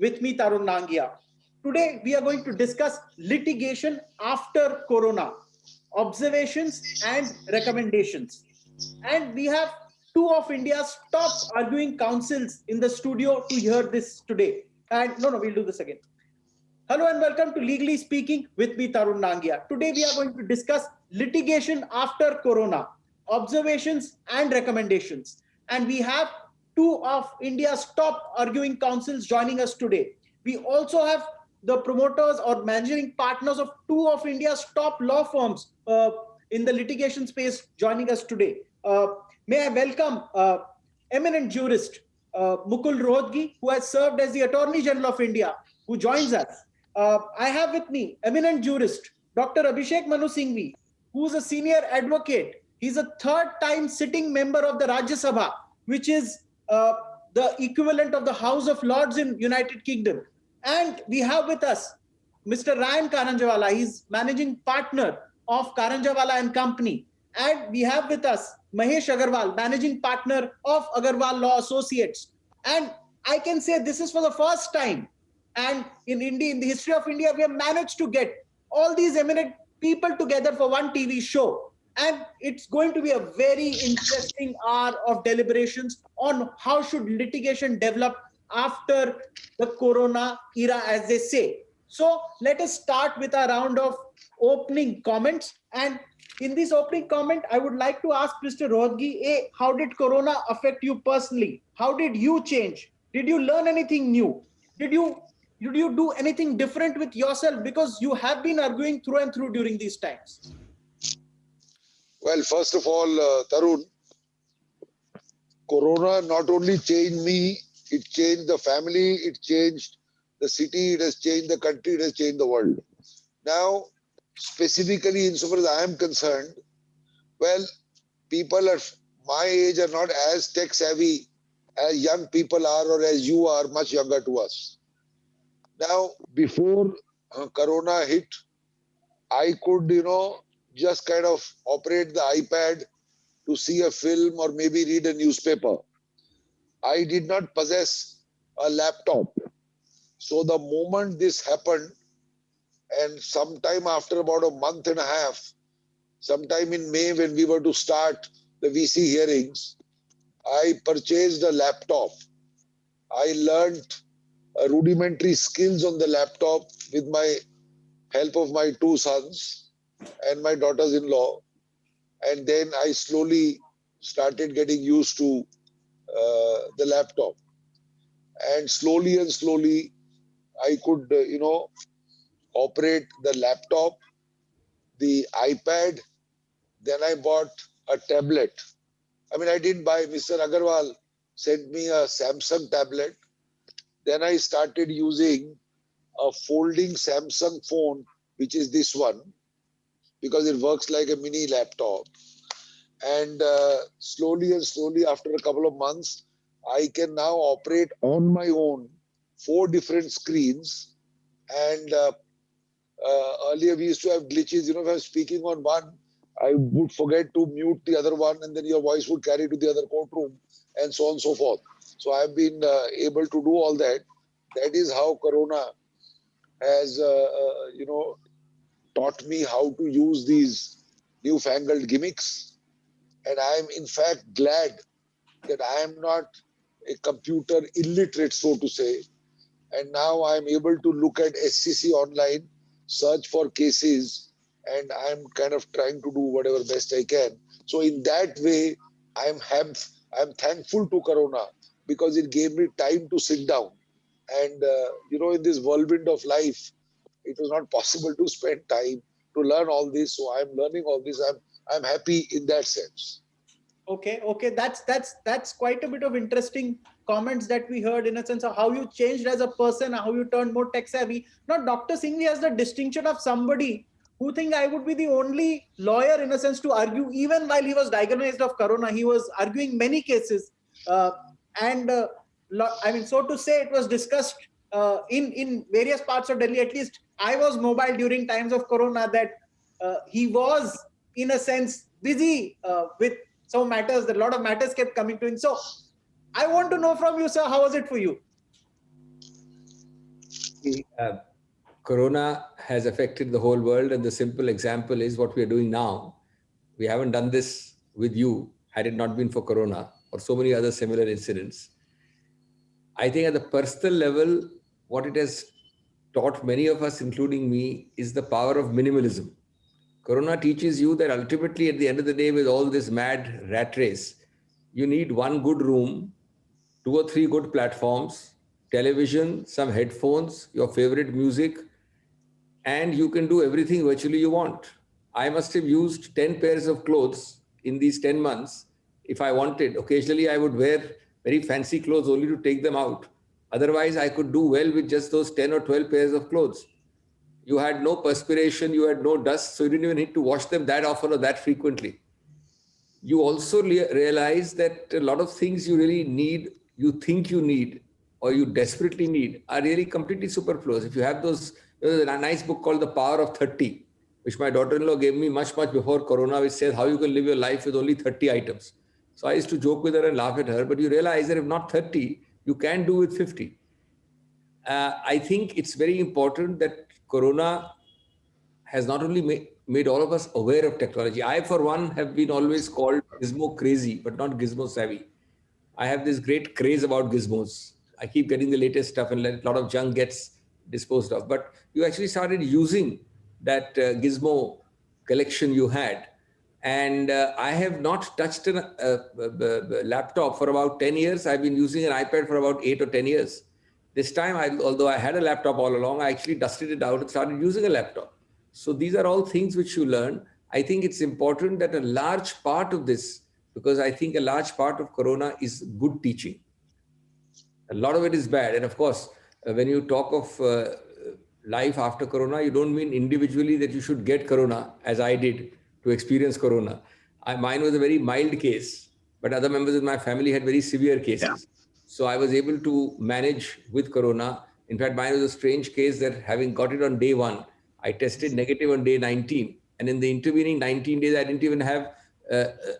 with me, Tarun Nangia. Today, we are going to discuss litigation after Corona, observations and recommendations. And we have two of India's top arguing counsels in the studio to hear this today. And no, we'll do this again. Hello and welcome to Legally Speaking with me, Tarun Nangia. Today we are going to discuss litigation after Corona, observations and recommendations. And we have two of India's top arguing counsels joining us today. We also have the promoters or managing partners of two of India's top law firms in the litigation space joining us today. May I welcome eminent jurist Mukul Rohatgi, who has served as the Attorney General of India, who joins us. I have with me eminent jurist Dr. Abhishek Manu Singhvi, who is a senior advocate. He's a third-time sitting member of the Rajya Sabha, which is the equivalent of the House of Lords in United Kingdom. And we have with us Mr. Ryan Karanjawala. He's managing partner of Karanjawala and Company. And we have with us Mahesh Agarwal, managing partner of Agarwal Law Associates. And I can say this is for the first time. And in India, in the history of India, we have managed to get all these eminent people together for one TV show. And it's going to be a very interesting hour of deliberations on how should litigation develop after the Corona era, as they say. So let us start with a round of opening comments. And in this opening comment, I would like to ask Mr. Rohatgi, how did Corona affect you personally? How did you change? Did you learn anything new? Did you do anything different with yourself? Because you have been arguing through and through during these times. Well, first of all, Tarun, Corona not only changed me, it changed the family, it changed the city, it has changed the country, it has changed the world. Now, specifically, insofar as I am concerned, well, people at my age are not as tech savvy as young people are or as you are, much younger to us. Now, before Corona hit, I could, just kind of operate the iPad to see a film or maybe read a newspaper. I did not possess a laptop. So the moment this happened, and sometime after about a month and a half, sometime in May when we were to start the VC hearings, I purchased a laptop. I learned rudimentary skills on the laptop with my help of my two sons and my daughters-in-law. And then I slowly started getting used to the laptop. And slowly, I could, operate the laptop, the iPad. Then I bought a tablet. I mean, I didn't buy, Mr. Agarwal sent me a Samsung tablet. Then I started using a folding Samsung phone, which is this one, because it works like a mini laptop. And slowly, after a couple of months, I can now operate on my own 4 different screens. And earlier we used to have glitches. If I was speaking on one, I would forget to mute the other one, and then your voice would carry to the other courtroom, and so on and so forth. So I've been able to do all that. That is how Corona has, taught me how to use these newfangled gimmicks. And I am in fact glad that I am not a computer illiterate, so to say. And now I am able to look at SCC online, search for cases, and I'm kind of trying to do whatever best I can. So in that way, I'm thankful to Corona because it gave me time to sit down. And, in this whirlwind of life, it was not possible to spend time to learn all this. So I'm learning all this. I'm happy in that sense. Okay. That's quite a bit of interesting comments that we heard in a sense of how you changed as a person, how you turned more tech savvy. Now, Dr. Singhvi has the distinction of somebody who think I would be the only lawyer in a sense to argue, even while he was diagnosed of Corona, he was arguing many cases. So to say, it was discussed in various parts of Delhi. At least I was mobile during times of Corona, that he was in a sense busy with some matters. That a lot of matters kept coming to him. So I want to know from you, sir, how was it for you? Uh, Corona has affected the whole world, and the simple example is what we are doing now. We haven't done this with you had it not been for Corona or so many other similar incidents. I think at the personal level, what it has taught many of us, including me, is the power of minimalism. Corona teaches you that ultimately, at the end of the day, with all this mad rat race, you need one good room, two or three good platforms, television, some headphones, your favorite music, and you can do everything virtually you want. I must have used 10 pairs of clothes in these 10 months if I wanted. Occasionally, I would wear very fancy clothes only to take them out. Otherwise, I could do well with just those 10 or 12 pairs of clothes. You had no perspiration, you had no dust, so you didn't even need to wash them that often or that frequently. You also realize that a lot of things you really need, you think you need, or you desperately need, are really completely superfluous. If you have those, there's a nice book called The Power of 30, which my daughter-in-law gave me much before Corona, which says how you can live your life with only 30 items. So I used to joke with her and laugh at her, but you realize that if not 30, you can do with 50. I think it's very important that Corona has not only made all of us aware of technology. I, for one, have been always called gizmo crazy, but not gizmo savvy. I have this great craze about gizmos. I keep getting the latest stuff, and a lot of junk gets disposed of. But you actually started using that gizmo collection you had. And I have not touched a laptop for about 10 years. I've been using an iPad for about 8 or 10 years. This time, although I had a laptop all along, I actually dusted it out and started using a laptop. So these are all things which you learn. I think it's important that a large part of this, because I think a large part of Corona is good teaching. A lot of it is bad. And of course, when you talk of life after Corona, you don't mean individually that you should get Corona, as I did, to experience Corona. Mine was a very mild case, but other members of my family had very severe cases. So I was able to manage with Corona. In fact, mine was a strange case that having got it on day one, I tested negative on day 19. And in the intervening 19 days, I didn't even have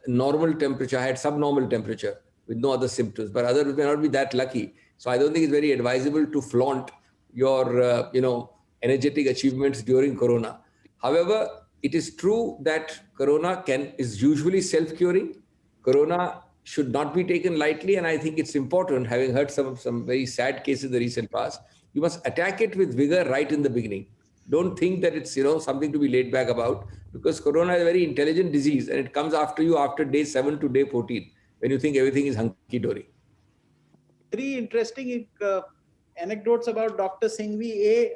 normal temperature. I had subnormal temperature with no other symptoms. But others may not be that lucky. So I don't think it's very advisable to flaunt your, energetic achievements during Corona. However, it is true that Corona is usually self-curing. Corona should not be taken lightly, and I think it's important, having heard some very sad cases in the recent past, you must attack it with vigor right in the beginning. Don't think that it's something to be laid back about, because Corona is a very intelligent disease, and it comes after you after day 7 to day 14, when you think everything is hunky-dory. Three interesting anecdotes about Dr. Singhvi.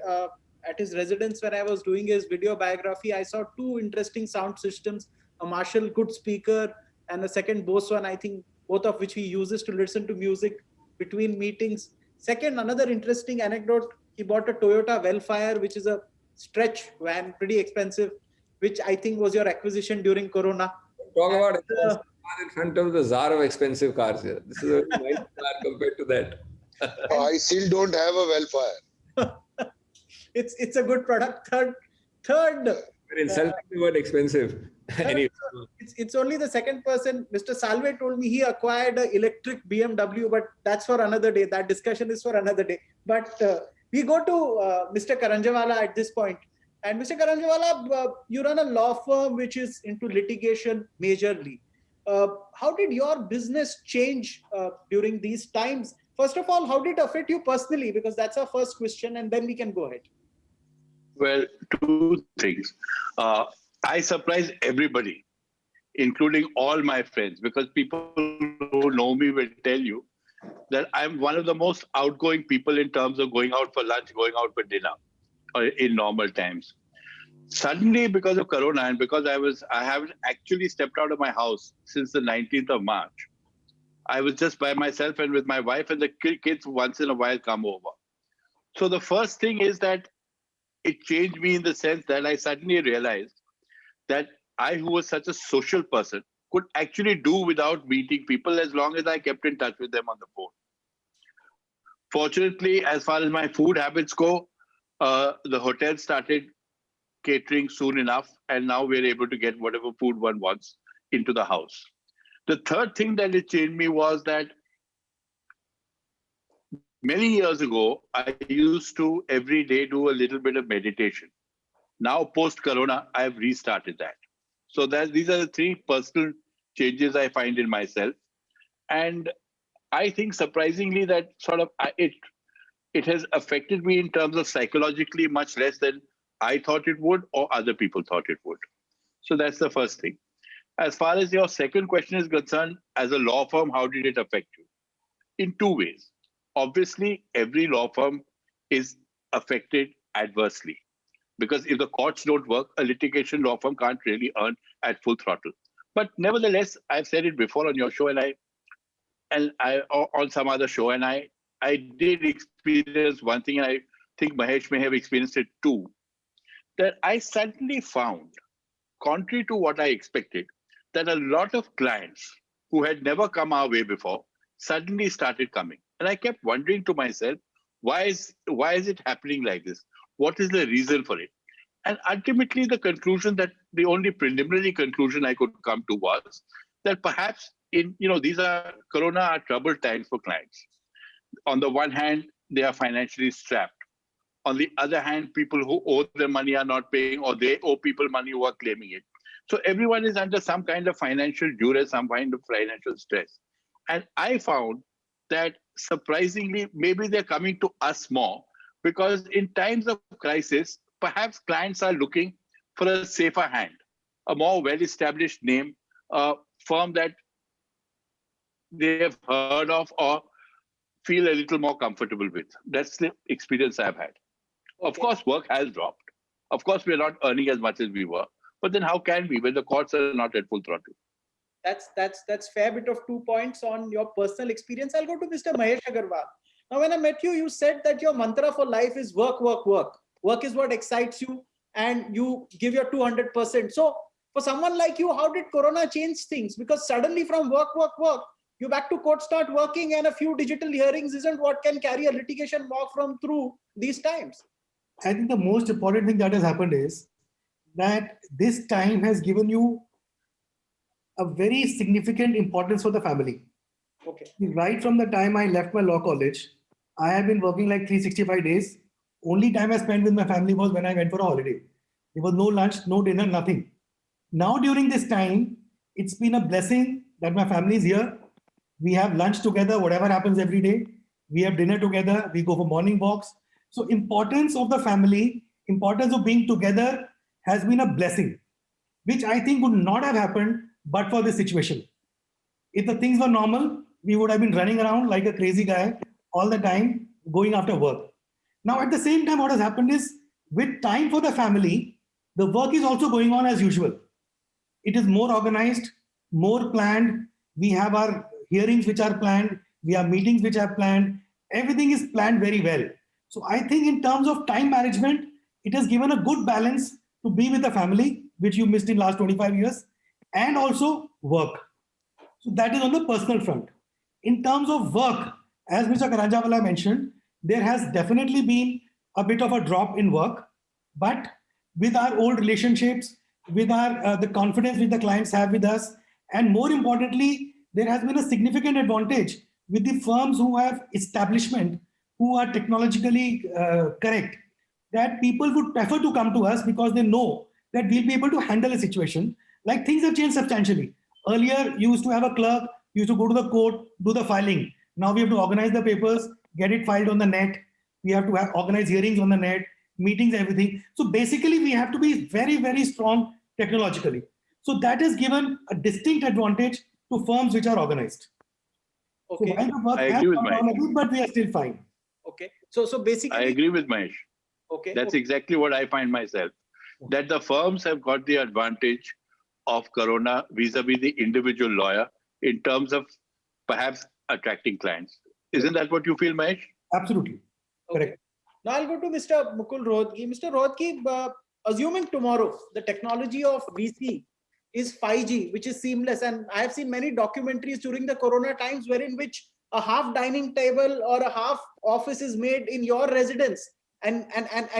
At his residence, when I was doing his video biography, I saw two interesting sound systems, a Marshall good speaker and a second Bose one, I think, both of which he uses to listen to music between meetings. Second, another interesting anecdote, he bought a Toyota Wellfire, which is a stretch van, pretty expensive, which I think was your acquisition during Corona. Talk about expensive car in front of the czar of expensive cars here. This is a very nice car compared to that. I still don't have a Wellfire. It's a good product. Third. We're insulting the word expensive. Anyway. It's only the second person. Mr. Salve told me he acquired an electric BMW, but that's for another day. That discussion is for another day. But we go to Mr. Karanjawala at this point. And Mr. Karanjawala, you run a law firm which is into litigation majorly. How did your business change during these times? First of all, how did it affect you personally? Because that's our first question, and then we can go ahead. Well, two things. I surprised everybody, including all my friends, because people who know me will tell you that I'm one of the most outgoing people in terms of going out for lunch, going out for dinner, or in normal times. Suddenly, because of Corona and because I haven't actually stepped out of my house since the 19th of March. I was just by myself and with my wife, and the kids once in a while come over. So the first thing is that it changed me in the sense that I suddenly realized that I, who was such a social person, could actually do without meeting people as long as I kept in touch with them on the phone. Fortunately, as far as my food habits go, the hotel started catering soon enough, and now we're able to get whatever food one wants into the house. The third thing that it changed me was that Many years ago, I used to every day do a little bit of meditation. Now, post Corona, I've restarted that. So that these are the three personal changes I find in myself, and I think surprisingly that sort of it has affected me in terms of psychologically much less than I thought it would or other people thought it would. So that's the first thing. As far as your second question is concerned, as a law firm, how did it affect you? In two ways. Obviously, every law firm is affected adversely because if the courts don't work, a litigation law firm can't really earn at full throttle. But nevertheless, I've said it before on your show, and I on some other show, and I did experience one thing, and I think Mahesh may have experienced it too. That I suddenly found, contrary to what I expected, that a lot of clients who had never come our way before suddenly started coming. And I kept wondering to myself, why is it happening like this? What is the reason for it? And ultimately, the only preliminary conclusion I could come to was that perhaps these are Corona are troubled times for clients. On the one hand, they are financially strapped. On the other hand, people who owe their money are not paying, or they owe people money who are claiming it. So everyone is under some kind of financial duress, some kind of financial stress. And I found that surprisingly, maybe they're coming to us more because in times of crisis, perhaps clients are looking for a safer hand, a more well-established name, a firm that they have heard of or feel a little more comfortable with. That's the experience I've had. Of course, work has dropped. Of course, we're not earning as much as we were. But then how can we when the courts are not at full throttle? That's fair bit of 2 points on your personal experience. I'll go to Mr. Mahesh Agarwal. Now, when I met you, you said that your mantra for life is work, work, work. Work is what excites you, and you give your 200%. So, for someone like you, how did Corona change things? Because suddenly, from work, work, work, you back to court, start working, and a few digital hearings isn't what can carry a litigation walk from through these times. I think the most important thing that has happened is that this time has given you a very significant importance for the family. Okay. Right from the time I left my law college, I have been working like 365 days. Only time I spent with my family was when I went for a holiday. There was no lunch, no dinner, nothing. Now during this time, it's been a blessing that my family is here. We have lunch together, whatever happens every day. We have dinner together. We go for morning walks. So importance of the family, importance of being together has been a blessing, which I think would not have happened but for this situation. If the things were normal, we would have been running around like a crazy guy all the time, going after work. Now, at the same time, what has happened is with time for the family, the work is also going on as usual. It is more organized, more planned. We have our hearings which are planned. We have meetings which are planned. Everything is planned very well. So I think in terms of time management, it has given a good balance to be with the family, which you missed in last 25 years, and also work. So that is on the personal front. In terms of work, as Mr. Karanjawala mentioned, there has definitely been a bit of a drop in work, but with our old relationships, with our the confidence which the clients have with us, and more importantly, there has been a significant advantage with the firms who have establishment, who are technologically correct, that people would prefer to come to us because they know that we'll be able to handle a situation. Like things have changed substantially. Earlier, you used to have a clerk, you used to go to the court, do the filing. Now we have to organize the papers, get it filed on the net. We have to have organize hearings on the net, meetings, everything. So basically, we have to be very, very strong technologically. So that has given a distinct advantage to firms which are organized. Okay. So while the work I has agree with gone down a Mahesh. bit, but we are still fine. Okay. So basically, I agree with Mahesh. okay. That's okay. exactly what I find myself. That the firms have got the advantage of Corona vis-a-vis the individual lawyer in terms of perhaps attracting clients. Isn't that what you feel, Mahesh? Absolutely. Okay. Correct. Now I'll go to Mr. Mukul Rohatgi. Mr. Rohatgi, assuming tomorrow the technology of VC is 5G, which is seamless, and I have seen many documentaries during the Corona times wherein which a half dining table or a half office is made in your residence, and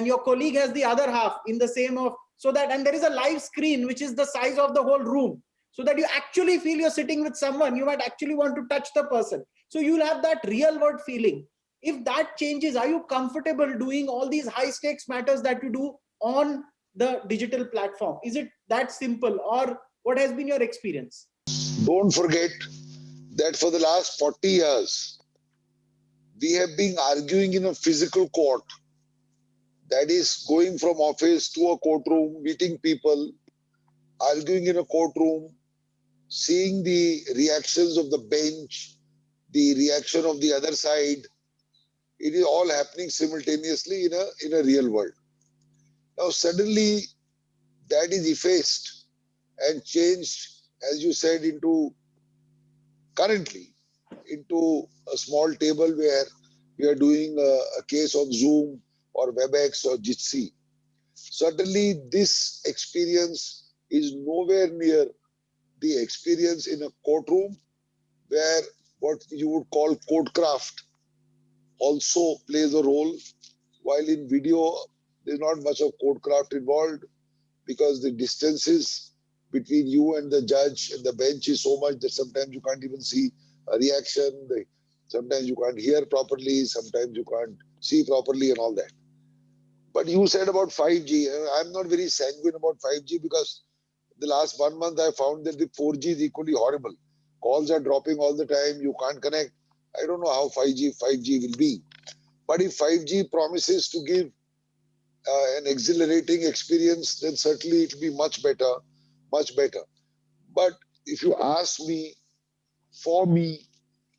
your colleague has the other half in the same of, so that, and there is a live screen which is the size of the whole room, so that you actually feel you're sitting with someone. You might actually want to touch the person. So you'll have that real world feeling. If that changes, are you comfortable doing all these high stakes matters that you do on the digital platform? Is it that simple, or what has been your experience? Don't forget that for the last 40 years, we have been arguing in a physical court. That is going from office to a courtroom, meeting people, arguing in a courtroom, seeing the reactions of the bench, the reaction of the other side. It is all happening simultaneously in a real world. Now suddenly that is effaced and changed, as you said, currently into a small table where we are doing a case on Zoom or WebEx or Jitsi. Certainly this experience is nowhere near the experience in a courtroom, where what you would call courtcraft also plays a role, while in video there's not much of courtcraft involved, because the distances between you and the judge and the bench is so much that sometimes you can't even see a reaction, sometimes you can't hear properly, sometimes you can't see properly and all that. But you said about 5G, and I'm not very sanguine about 5G, because the last 1 month I found that the 4G is equally horrible. Calls are dropping all the time, you can't connect. I don't know how 5G will be. But if 5G promises to give an exhilarating experience, then certainly it will be much better, much better. But if you ask me, for me,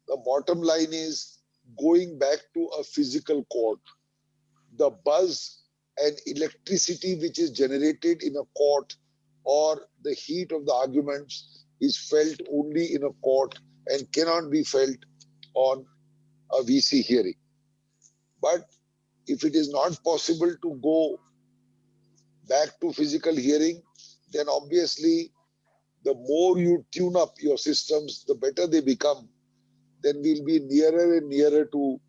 the bottom line is going back to a physical court. The buzz and electricity which is generated in a court, or the heat of the arguments, is felt only in a court and cannot be felt on a VC hearing. But if it is not possible to go back to physical hearing, then obviously the more you tune up your systems, the better they become. Then we'll be nearer and nearer to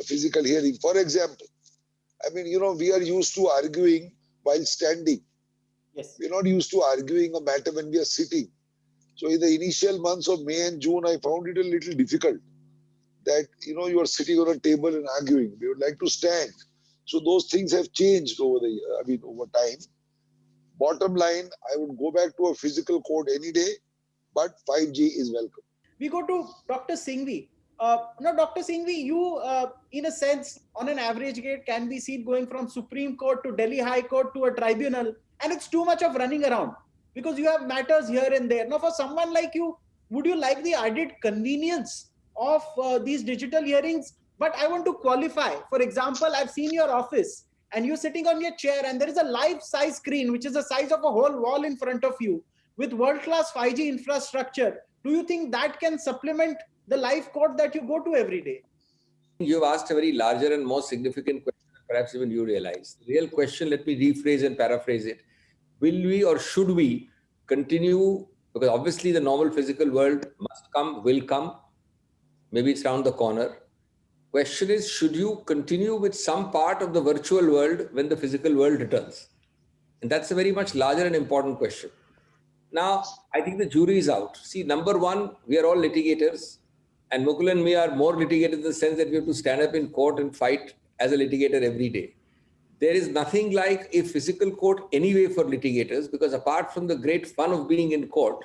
physical hearing. For example, I mean, we are used to arguing while standing. Yes. We're not used to arguing a matter when we are sitting. So in the initial months of May and June, I found it a little difficult that, you are sitting on a table and arguing. We would like to stand. So those things have changed over time. Bottom line, I would go back to a physical court any day, but 5G is welcome. We go to Dr. Singhvi. Now, Dr. Singhvi, you, in a sense, on an average rate, can be seen going from Supreme Court to Delhi High Court to a tribunal, and it's too much of running around because you have matters here and there. Now, for someone like you, would you like the added convenience of these digital hearings? But I want to qualify. For example, I've seen your office, and you're sitting on your chair, and there is a life-size screen, which is the size of a whole wall in front of you, with world-class 5G infrastructure. Do you think that can supplement the live court that you go to every day? You've asked a very larger and more significant question, perhaps even you realize. The real question, let me rephrase and paraphrase it. Will we or should we continue, because obviously the normal physical world must come, will come, maybe it's around the corner. Question is, should you continue with some part of the virtual world when the physical world returns? And that's a very much larger and important question. Now, I think the jury is out. See, number one, we are all litigators, and Mukul and me are more litigators in the sense that we have to stand up in court and fight as a litigator every day. There is nothing like a physical court anyway for litigators, because apart from the great fun of being in court,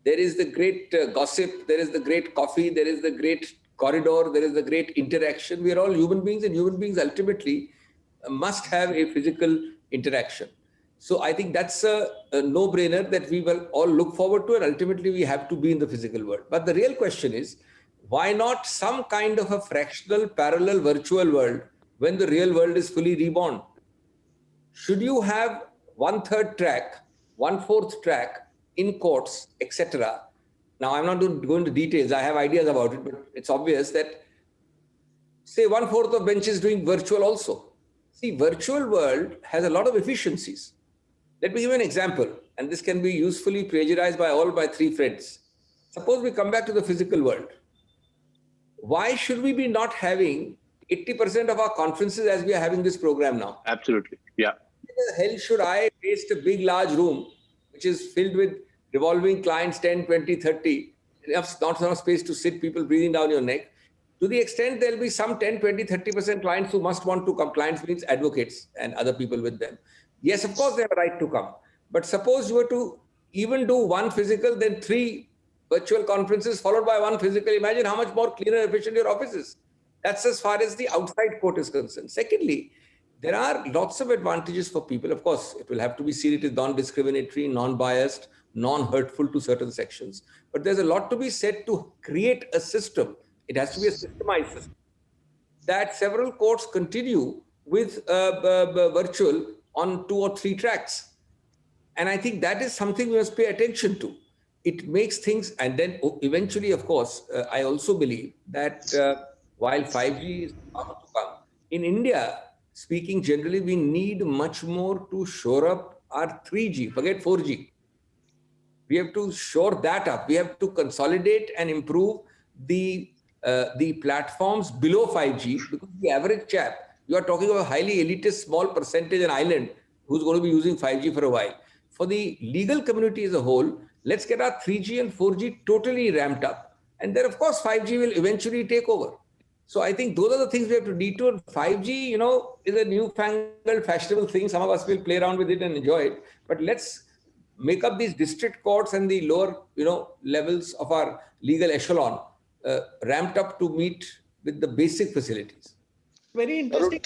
there is the great gossip, there is the great coffee, there is the great corridor, there is the great interaction. We are all human beings, and human beings ultimately must have a physical interaction. So I think that's a no-brainer that we will all look forward to, and ultimately we have to be in the physical world. But the real question is, why not some kind of a fractional parallel virtual world when the real world is fully reborn? Should you have 1/3 track, 1/4 track in courts, etc.? Now, I'm not going to go into details. I have ideas about it, but it's obvious that, say, 1/4 of benches doing virtual also. See, virtual world has a lot of efficiencies. Let me give you an example, and this can be usefully plagiarized by all my three friends. Suppose we come back to the physical world. Why should we be not having 80% of our conferences as we are having this program now? Absolutely. Yeah. Why the hell should I waste a big, large room, which is filled with revolving clients, 10, 20, 30, not enough space to sit, people breathing down your neck? To the extent there'll be some 10, 20, 30% clients who must want to come. Clients means advocates and other people with them. Yes, of course, they have a right to come. But suppose you were to even do one physical, then 3 virtual conferences followed by 1 physical. Imagine how much more cleaner and efficient your office is. That's as far as the outside court is concerned. Secondly, there are lots of advantages for people. Of course, it will have to be seen it is non-discriminatory, non-biased, non-hurtful to certain sections. But there's a lot to be said to create a system. It has to be a systemized system that several courts continue with virtual on 2 or 3 tracks. And I think that is something we must pay attention to. It makes things, and then eventually, of course, I also believe that while 5G is about to come, in India, speaking generally, we need much more to shore up our 3G, forget 4G. We have to shore that up. We have to consolidate and improve the platforms below 5G, because the average chap, you are talking about a highly elitist small percentage in Ireland who's going to be using 5G for a while. For the legal community as a whole, let's get our 3G and 4G totally ramped up. And then, of course, 5G will eventually take over. So I think those are the things we have to detour. 5G, is a newfangled, fashionable thing. Some of us will play around with it and enjoy it. But let's make up these district courts and the lower, levels of our legal echelon ramped up to meet with the basic facilities. Very interesting.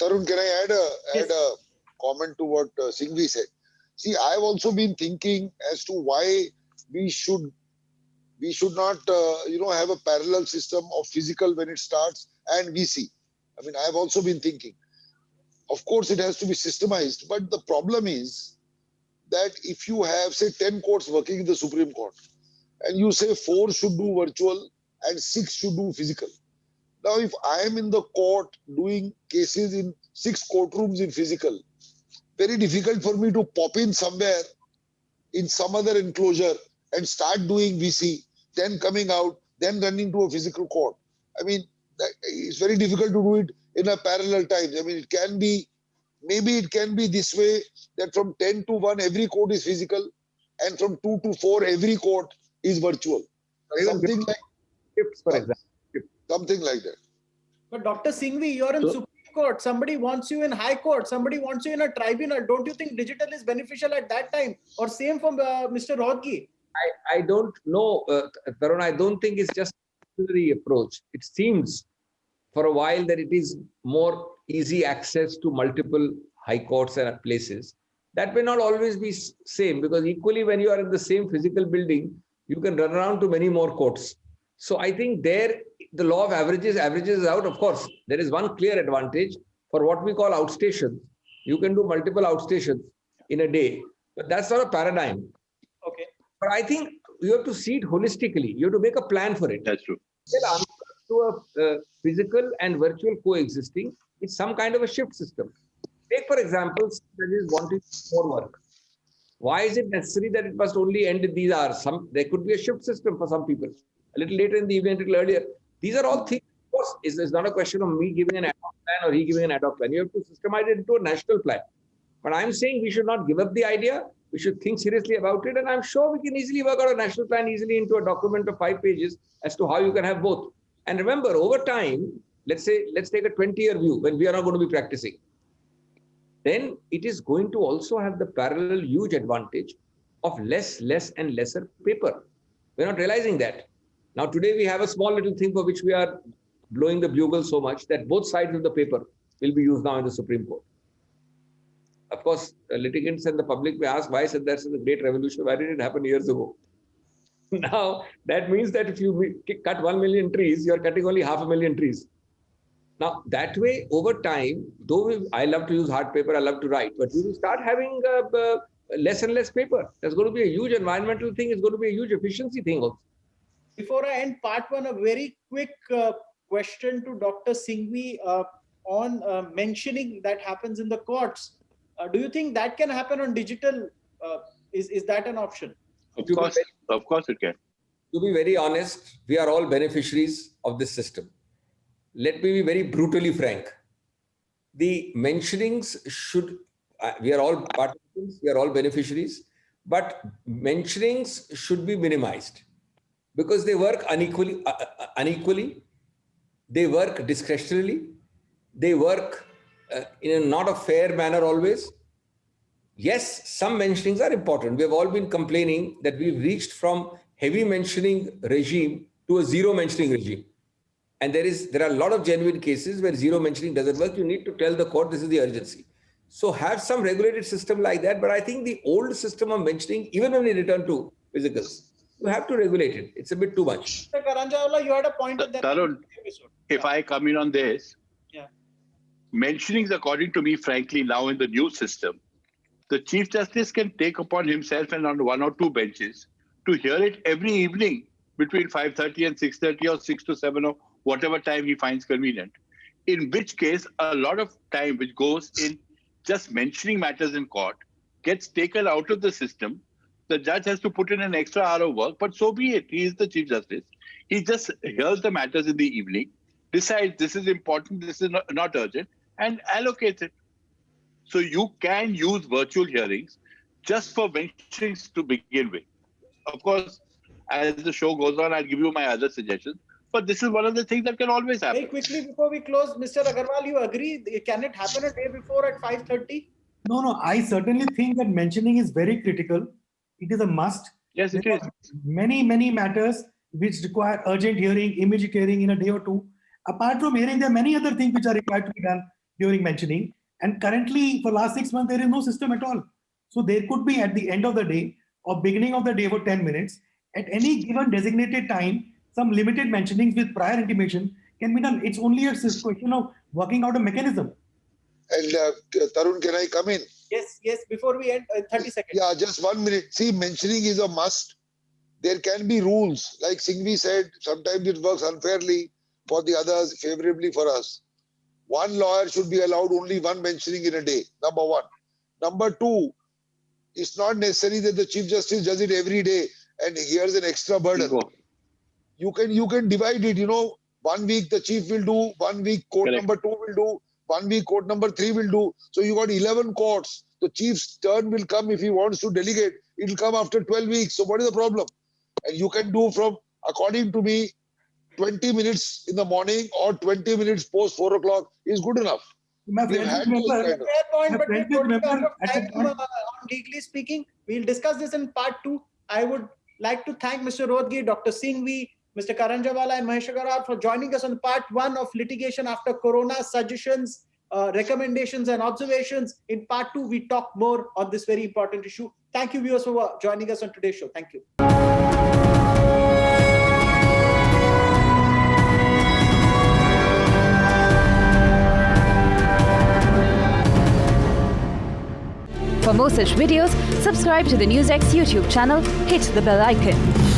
Tarun, can I add Yes. a comment to what Singhvi said? See, I've also been thinking as to why we should not, have a parallel system of physical when it starts and VC. I mean, I've also been thinking. Of course, it has to be systemized, but the problem is that if you have, say, 10 courts working in the Supreme Court, and you say 4 should do virtual and 6 should do physical. Now, if I am in the court doing cases in 6 courtrooms in physical, very difficult for me to pop in somewhere in some other enclosure and start doing VC, then coming out, then running to a physical court. I mean, it's very difficult to do it in a parallel time. I mean, maybe it can be this way, that from 10 to 1, every court is physical, and from 2 to 4, every court is virtual. Something like Shifts, for example. something like that. But Dr. Singhvi, you're in Supreme Court. Somebody wants you in High Court. Somebody wants you in a tribunal. Don't you think digital is beneficial at that time? Or same from Mr. Rodgi? I don't know, Tarun. I don't think it's just a military approach. It seems for a while that it is more easy access to multiple high courts and places. That may not always be same, because equally when you are in the same physical building, you can run around to many more courts. So I think there, the law of averages out. Of course, there is one clear advantage for what we call outstations. You can do multiple outstations in a day, but that's not a paradigm. Okay. But I think you have to see it holistically. You have to make a plan for it. That's true. Still, answer to a physical and virtual coexisting is some kind of a shift system. Take, for example, judges wanting more work. Why is it necessary that it must only end at these hours? There could be a shift system for some people. A little later in the evening, a little earlier. These are all things. Of course, it's not a question of me giving an ad hoc plan or he giving an ad hoc plan. You have to systemize it into a national plan. But I'm saying we should not give up the idea. We should think seriously about it. And I'm sure we can easily work out a national plan easily into a document of 5 pages as to how you can have both. And remember, over time, let's take a 20-year view when we are not going to be practicing. Then it is going to also have the parallel huge advantage of less and lesser paper. We're not realizing that. Now, today we have a small little thing for which we are blowing the bugle so much that both sides of the paper will be used now in the Supreme Court. Of course, litigants and the public may ask, why said that's a great revolution? Why did it happen years ago? Now, that means that if you cut 1 million trees, you're cutting only 500,000 trees. Now, that way, over time, though I love to use hard paper, I love to write, but we will start having less and less paper. There's going to be a huge environmental thing. It's going to be a huge efficiency thing also. Before I end part 1, a very quick question to Dr. Singhvi on mentioning that happens in the courts. Do you think that can happen on digital? Is that an option? Of course it can. To be very honest, we are all beneficiaries of this system. Let me be very brutally frank. The mentionings should, we are all participants, we are all beneficiaries, but mentionings should be minimized because they work unequally. They work discretionarily. They work in a not a fair manner always. Yes, some mentionings are important. We have all been complaining that we've reached from heavy mentioning regime to a zero mentioning regime. And there are a lot of genuine cases where zero mentioning doesn't work. You need to tell the court this is the urgency. So have some regulated system like that. But I think the old system of mentioning, even when we return to physicals, you have to regulate it. It's a bit too much. Mr. Karanjawala, you had a point at that Tarun, episode. if I come in on this, Yeah. mentionings, according to me, frankly, now in the new system, the Chief Justice can take upon himself and on one or two benches to hear it every evening between 5:30 and 6:30 or 6 to 7 or whatever time he finds convenient. In which case, a lot of time which goes in just mentioning matters in court gets taken out of the system. The judge has to put in an extra hour of work, but so be it. He is the Chief Justice. He just hears the matters in the evening, decides this is important, this is not urgent, and allocates it. So you can use virtual hearings just for mentionings to begin with. Of course, as the show goes on, I'll give you my other suggestions. But this is one of the things that can always happen. Very quickly before we close, Mr. Agarwal, you agree? Can it happen a day before at 5:30? No, I certainly think that mentioning is very critical. It is a must. Yes, it There is. are many matters which require urgent hearing, immediate hearing in a day or two. Apart from hearing, there are many other things which are required to be done during mentioning. And currently, for last 6 months, there is no system at all. So there could be at the end of the day or beginning of the day for 10 minutes, at any given designated time, some limited mentionings with prior intimation can be done. It's only a question of working out a mechanism. And Tarun, can I come in? Yes. Before we end, 30 seconds. Yeah, just 1 minute. See, mentioning is a must. There can be rules. Like Singhvi said, sometimes it works unfairly for the others, favorably for us. One lawyer should be allowed only one mentioning in a day, number one. Number two, it's not necessary that the Chief Justice does it every day and here's an extra burden. You can divide it, 1 week the chief will do, 1 week court Correct. number 2 will do, 1 week court number 3 will do. So you got 11 courts. The chief's turn will come if he wants to delegate. It will come after 12 weeks. So what is the problem? And you can do from, according to me, 20 minutes in the morning or 20 minutes post 4 o'clock is good enough. My We've friend had is those member, kind of- Fair point, but friend we're is totally out member of at time the point. on legally speaking. We'll discuss this in part 2. I would like to thank Mr. Rodgi, Dr. Singhvi, Mr. Karanjawala and Mahesh Agarwal for joining us on part 1 of Litigation After Corona, suggestions, recommendations and observations. In part 2, we talk more on this very important issue. Thank you, viewers, for joining us on today's show. Thank you. For more such videos, subscribe to the NewsX YouTube channel, hit the bell icon.